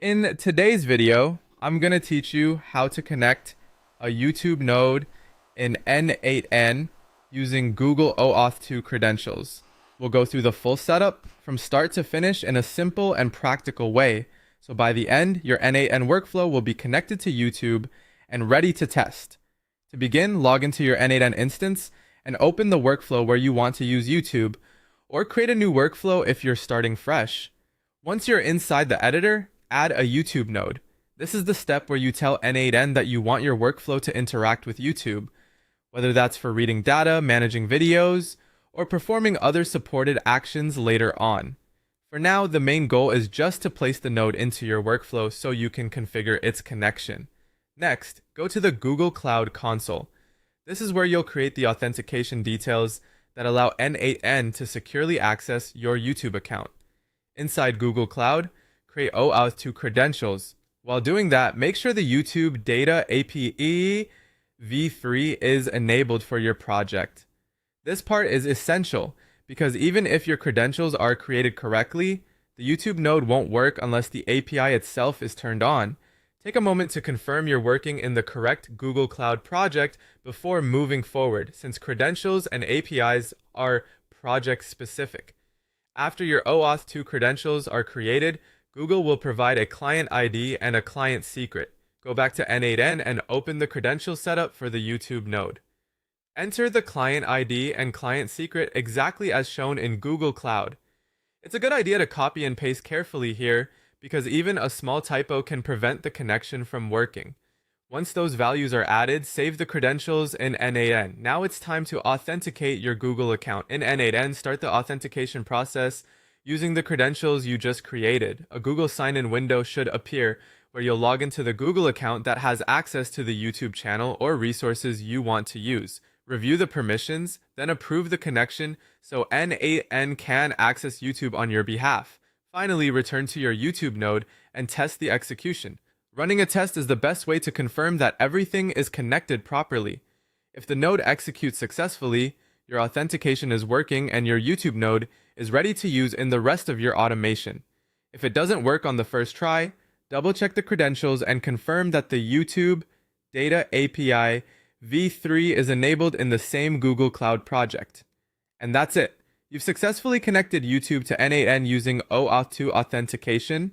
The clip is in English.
In today's video, I'm going to teach you how to connect a YouTube node in N8N using Google OAuth 2 credentials. We'll go through the full setup from start to finish in a simple and practical way. So by the end, your N8N workflow will be connected to YouTube and ready to test. To begin, log into your N8N instance and open the workflow where you want to use YouTube, or create a new workflow if you're starting fresh. Once you're inside the editor, add a YouTube node. This is the step where you tell N8N that you want your workflow to interact with YouTube, whether that's for reading data, managing videos, or performing other supported actions later on. For now, the main goal is just to place the node into your workflow so you can configure its connection. Next, go to the Google Cloud console. This is where you'll create the authentication details that allow N8N to securely access your YouTube account. Inside Google Cloud, create OAuth 2 credentials. While doing that, make sure the YouTube Data API v3 is enabled for your project. This part is essential because even if your credentials are created correctly, the YouTube node won't work unless the API itself is turned on. Take a moment to confirm you're working in the correct Google Cloud project before moving forward, since credentials and APIs are project specific. After your OAuth 2 credentials are created, Google will provide a client ID and a client secret. Go back to N8N and open the credential setup for the YouTube node. Enter the client ID and client secret exactly as shown in Google Cloud. It's a good idea to copy and paste carefully here because even a small typo can prevent the connection from working. Once those values are added, save the credentials in N8N. Now it's time to authenticate your Google account. In N8N, start the authentication process using the credentials you just created. A Google sign-in window should appear where you'll log into the Google account that has access to the YouTube channel or resources you want to use. Review the permissions, then approve the connection so N8N can access YouTube on your behalf. Finally, return to your YouTube node and test the execution. Running a test is the best way to confirm that everything is connected properly. If the node executes successfully, your authentication is working and your YouTube node is ready to use in the rest of your automation. If it doesn't work on the first try, double check the credentials and confirm that the YouTube Data API v3 is enabled in the same Google Cloud project. And that's it. You've successfully connected YouTube to N8N using OAuth 2 authentication.